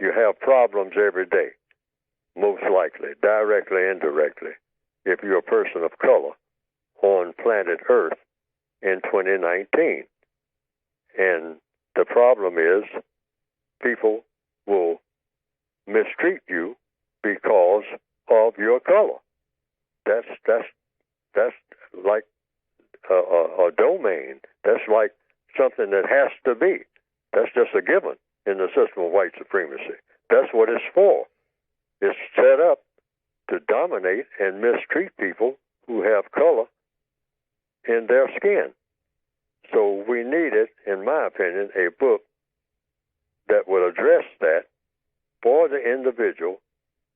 You have problems every day, most likely, directly, indirectly, if you're a person of color on planet Earth in 2019. And the problem is people will mistreat you because of your color. That's like a domain. That's like something that has to be. That's just a given in the system of white supremacy. That's what it's for. It's set up to dominate and mistreat people who have color in their skin. So we needed, in my opinion, a book that would address that for the individual.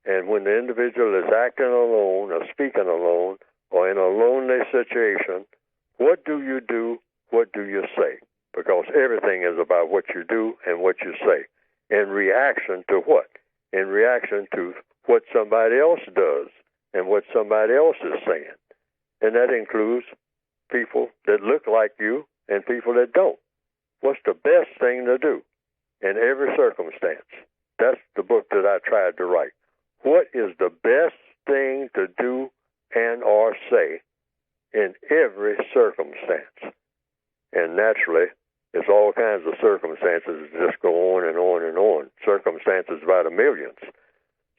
And when the individual is acting alone or speaking alone or in a lonely situation, what do you do? What do you say? Because everything is about what you do and what you say. In reaction to what? In reaction to what somebody else does and what somebody else is saying. And that includes people that look like you and people that don't. What's the best thing to do in every circumstance? That's the book that I tried to write. What is the best thing to do and or say in every circumstance? And naturally, there's all kinds of circumstances that just go on and on and on. Circumstances by the millions.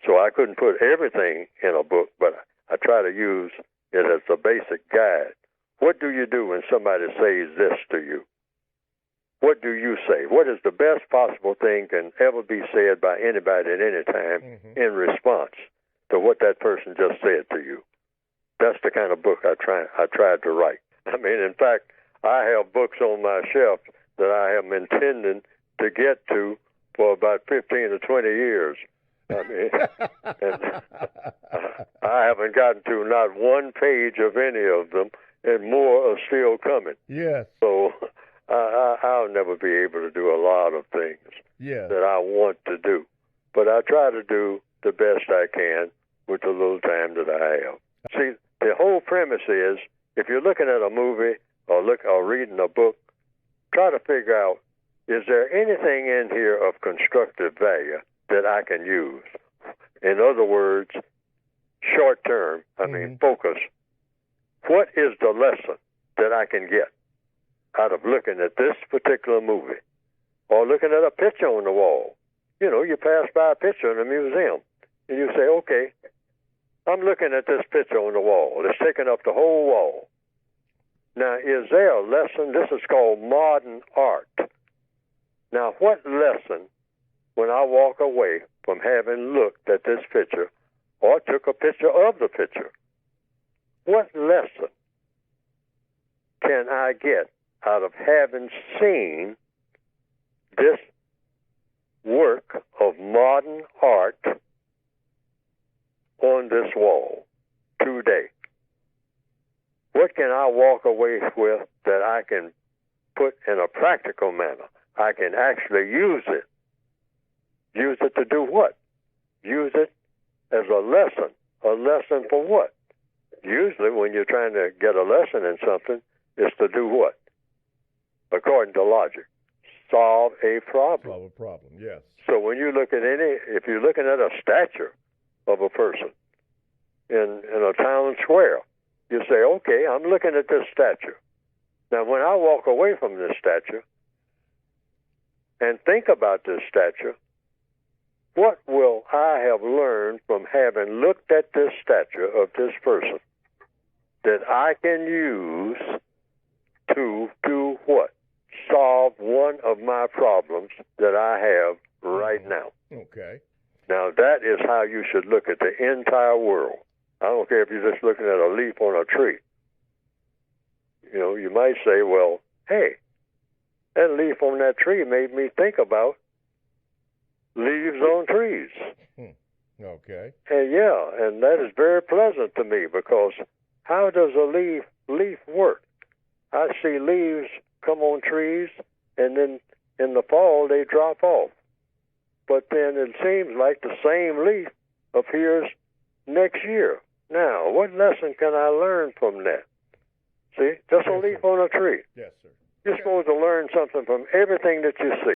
So I couldn't put everything in a book, but I try to use it as a basic guide. What do you do when somebody says this to you? What do you say? What is the best possible thing can ever be said by anybody at any time in response to what that person just said to you? That's the kind of book I tried to write. I mean, in fact, I have books on my shelf that I am intending to get to for about 15 or 20 years. I mean, and I haven't gotten to not one page of any of them, and more are still coming. Yes. So I'll never be able to do a lot of things that I want to do. But I try to do the best I can with the little time that I have. See, the whole premise is, if you're looking at a movie or reading a book, try to figure out, is there anything in here of constructive value that I can use? In other words, short term, focus. What is the lesson that I can get out of looking at this particular movie or looking at a picture on the wall? You know, you pass by a picture in a museum and you say, okay, I'm looking at this picture on the wall. It's taking up the whole wall. Now, is there a lesson? This is called modern art. Now, what lesson, when I walk away from having looked at this picture or took a picture of the picture, what lesson can I get out of having seen this work of modern art on this wall today? What can I walk away with that I can put in a practical manner? I can actually use it. Use it to do what? Use it as a lesson. A lesson for what? Usually when you're trying to get a lesson in something, it's to do what? According to logic, solve a problem. Solve a problem, yes. So when you look at if you're looking at a statue of a person in a town square, you say, okay, I'm looking at this statue. Now, when I walk away from this statue and think about this statue, what will I have learned from having looked at this statue of this person that I can use to do what? Solve one of my problems that I have right now. Okay. Now, that is how you should look at the entire world. I don't care if you're just looking at a leaf on a tree. You know, you might say, well, hey, that leaf on that tree made me think about leaves on trees. Okay. And yeah, and that is very pleasant to me, because how does a leaf work? I see leaves come on trees, and then in the fall they drop off. But then it seems like the same leaf appears next year. Now, what lesson can I learn from that? See, just a leaf on a tree. Yes, sir. You're supposed to learn something from everything that you see.